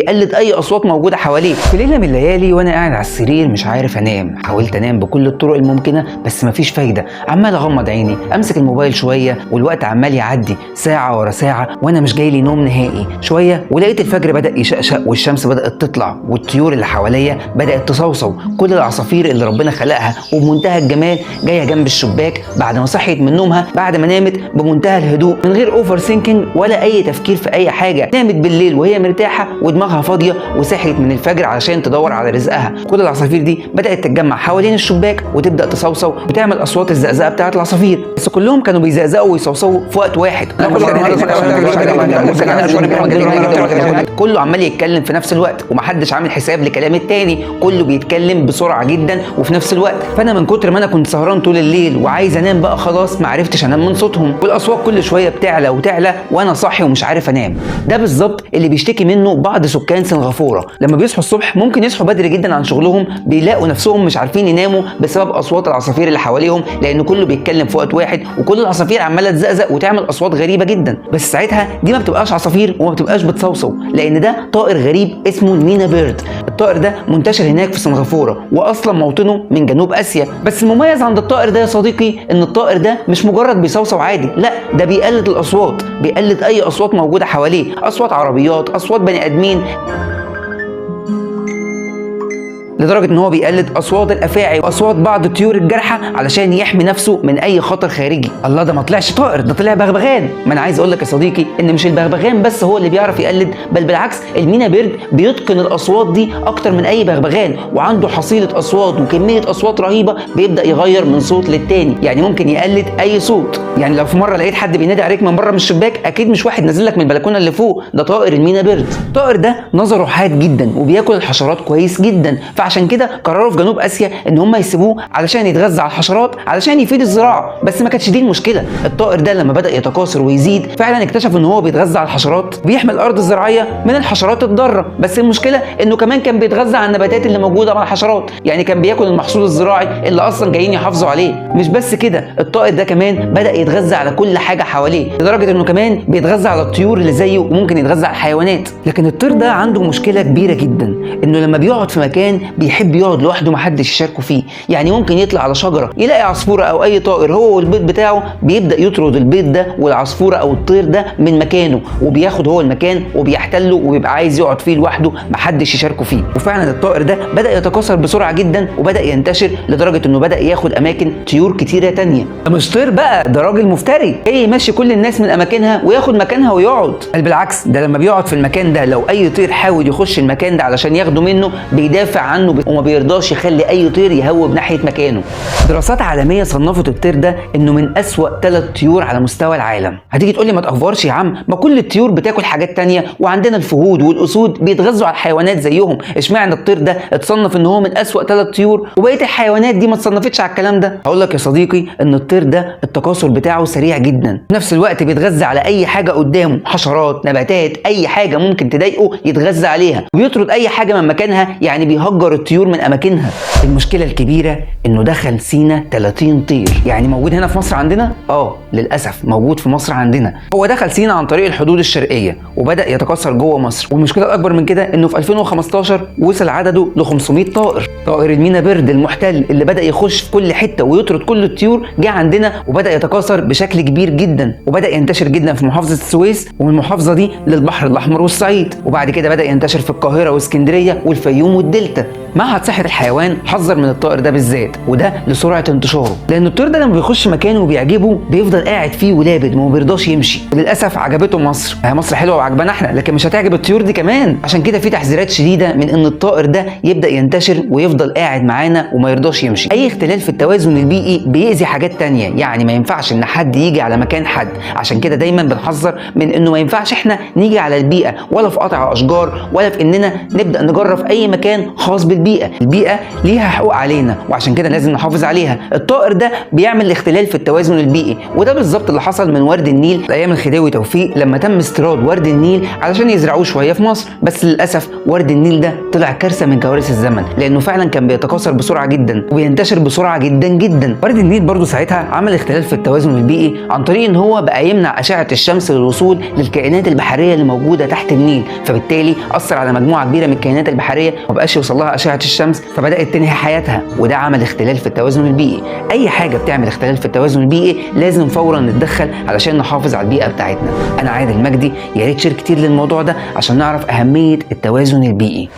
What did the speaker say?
بيقلد اي اصوات موجوده حواليه. في ليله من الليالي وانا قاعد على السرير مش عارف انام، حاولت انام بكل الطرق الممكنه بس مفيش فايده، عمال اغمض عيني، امسك الموبايل شويه والوقت عمال يعدي ساعه ورا ساعه وانا مش جاي لي نوم نهائي. شويه ولقيت الفجر بدا يشقشق والشمس بدات تطلع والطيور اللي حواليا بدات تصوصو، كل العصافير اللي ربنا خلقها وبمنتهى الجمال جايه جنب الشباك بعد ما صحيت من نومها، بعد ما نامت بمنتهى الهدوء من غير اوفر ثينكينج ولا اي تفكير في اي حاجه. نامت بالليل وهي مرتاحه ودماغها فاضيه وصحيت من الفجر علشان تدور على رزقها. كل العصافير دي بدات تتجمع حوالين الشباك وتبدا تصوصو وتعمل اصوات الزقزقه بتاعت العصافير، بس كلهم كانوا بيزقزقوا ويصوصوا في وقت واحد. كله عمال يتكلم في نفس الوقت ومحدش عامل حساب لكلام التاني، كله بيتكلم بسرعه جدا وفي نفس الوقت. فانا من كتر ما انا كنت سهران طول الليل وعايز انام بقى خلاص ما عرفتش انام من صوتهم، والاصوات كل شويه بتعلى وتعلى وانا صاحي ومش عارف انام. ده بالظبط اللي بيشتكي منه بعض سكان سنغافوره، لما بيصحوا الصبح ممكن يصحوا بدري جدا عن شغلهم بيلاقوا نفسهم مش عارفين يناموا بسبب اصوات العصافير اللي حواليهم، لان كله بيتكلم في وقت واحد وكل العصافير عماله تزقزق وتعمل اصوات غريبه جدا. بس ساعتها دي ما بتبقاش عصافير وما بتبقاش بتصوصو، لان ده طائر غريب اسمه المينا بيرد. الطائر ده منتشر هناك في سنغافوره واصلا موطنه من جنوب اسيا. بس المميز عند الطائر ده يا صديقي ان الطائر ده مش مجرد بيصوصو عادي، لا ده بيقلد الاصوات، بيقلد اي اصوات موجوده حواليه، اصوات عربيات، اصوات بني ادمين، لدرجه ان هو بيقلد اصوات الافاعي واصوات بعض الطيور الجارحه علشان يحمي نفسه من اي خطر خارجي. الله، ده ما طلعش طائر، ده طلع بغبغان. ما انا عايز اقول لك يا صديقي ان مش البغبغان بس هو اللي بيعرف يقلد، بل بالعكس المينا بيرد بيتقن الاصوات دي اكتر من اي بغبغان، وعنده حصيله اصوات وكميه اصوات رهيبه بيبدا يغير من صوت للتاني. يعني ممكن يقلد اي صوت. يعني لو في مره لقيت حد بينادي عليك من بره من الشباك اكيد مش واحد نازل لك من البلكونه اللي فوق، ده طائر المينا بيرد. الطائر ده نظره حاد جدا وبياكل الحشرات كويس جدا، فعشان كده قرروا في جنوب اسيا ان هم يسيبوه علشان يتغذى على الحشرات علشان يفيد الزراعه. بس ما كانتش دي المشكله، الطائر ده لما بدا يتكاثر ويزيد فعلا اكتشف ان هو بيتغذى على الحشرات، بيحمي الارض الزراعيه من الحشرات الضاره. بس المشكله انه كمان كان بيتغذى على النباتات اللي موجوده مع الحشرات، يعني كان بياكل المحصول الزراعي اللي اصلا جايين يحافظوا عليه. مش بس كده، الطائر ده كمان بدا يتغذى على كل حاجه حواليه، لدرجه انه كمان بيتغذى على الطيور اللي زيه وممكن يتغذى على الحيوانات. لكن الطير ده عنده مشكله كبيره جدا، انه لما بيقعد في مكان بيحب يقعد لوحده محدش يشاركه فيه. يعني ممكن يطلع على شجره يلاقي عصفوره او اي طائر هو والبيض بتاعه، بيبدا يطرد البيض ده والعصفوره او الطير ده من مكانه وبياخد هو المكان وبيحتله وبيبقى عايز يقعد فيه لوحده محدش يشاركه فيه. وفعلا الطائر ده بدا يتكاثر بسرعه جدا وبدا ينتشر لدرجه انه بدا ياخد اماكن طيور كتيره تانية. ده مش طير بقى، ده راجل مفتري جاي يمشي كل الناس من اماكنها وياخد مكانها ويقعد. بل بالعكس، ده لما بيقعد في المكان ده لو اي طير حاول يخش المكان ده علشان ياخده منه بيدافع عنه وما بيرضاش يخلي اي طير يهوب ناحيه مكانه. دراسات عالميه صنفت الطير ده انه من اسوأ 3 طيور على مستوى العالم. هتيجي تقول لي ما تأفورش يا عم، ما كل الطيور بتاكل حاجات تانية وعندنا الفهود والاسود بيتغذوا على الحيوانات زيهم، اشمعنى الطير ده اتصنف ان هو من اسوأ 3 طيور وبقيه الحيوانات دي ما اتصنفتش على الكلام ده؟ هقول لك يا صديقي ان الطير ده التكاثر بتاعه سريع جدا، في نفس الوقت بيتغذى على اي حاجه قدامه، حشرات، نباتات، اي حاجه ممكن تضايقه يتغذى عليها، وبيطرد اي حاجه من مكانها، يعني بيهجر الطيور من اماكنها. المشكله الكبيره انه دخل سينا 30 طير. يعني موجود هنا في مصر عندنا؟ للاسف موجود في مصر عندنا. هو دخل سينا عن طريق الحدود الشرقيه وبدا يتكاثر جوه مصر، والمشكله الاكبر من كده انه في 2015 وصل عدده ل 500 طائر. طائر المينا بيرد المحتل اللي بدا يخش في كل حته ويطرد كل الطيور جه عندنا وبدا يتكاثر بشكل كبير جدا، وبدا ينتشر جدا في محافظه السويس، ومن المحافظه دي للبحر الاحمر والصعيد، وبعد كده بدا ينتشر في القاهره واسكندريه والفيوم والدلتا. معهد صحه الحيوان حذر من الطائر ده بالذات، وده لسرعه انتشاره، لان الطير ده لما بيخش مكانه وبيعجبه بيفضل قاعد فيه ولابد وما بيرضاش يمشي. وللاسف عجبته مصر، مصر حلوه وعجبانا احنا، لكن مش هتعجب الطيور دي كمان. عشان كده في تحذيرات شديده من ان الطائر ده يبدا ينتشر ويفضل قاعد معانا وما يرضاش يمشي. اي اختلال في التوازن البيئي بيأذي حاجات تانية، يعني ما ينفعش ان حد يجي على مكان حد. عشان كده دايما بنحذر من انه ما ينفعش احنا نيجي على البيئه، ولا في قطع اشجار، ولا في اننا نبدا نجرف اي مكان خاص بالبيئة. البيئة. البيئة ليها حقوق علينا وعشان كده لازم نحافظ عليها. الطائر ده بيعمل اختلال في التوازن البيئي، وده بالظبط اللي حصل من ورد النيل ايام الخديوي توفيق لما تم استيراد ورد النيل علشان يزرعوه شويه في مصر. بس للاسف ورد النيل ده طلع كارثه من كوارث الزمن، لانه فعلا كان بيتكاثر بسرعه جدا وبينتشر بسرعه جدا جدا. ورد النيل برضو ساعتها عمل اختلال في التوازن البيئي عن طريق ان هو بقى يمنع اشعه الشمس للوصول للكائنات البحريه اللي موجوده تحت النيل، فبالتالي اثر على مجموعه كبيره من الكائنات البحريه ما بقاش يوصل لها اشعه الشمس، فبدات تنهي حياتها، وده عمل اختلال في التوازن البيئي. اي حاجه بتعمل اختلال في التوازن البيئي لازم فورا نتدخل علشان نحافظ على البيئه بتاعتنا. انا عادل مجدي، يا ريت تشير كتير للموضوع ده عشان نعرف اهميه التوازن البيئي.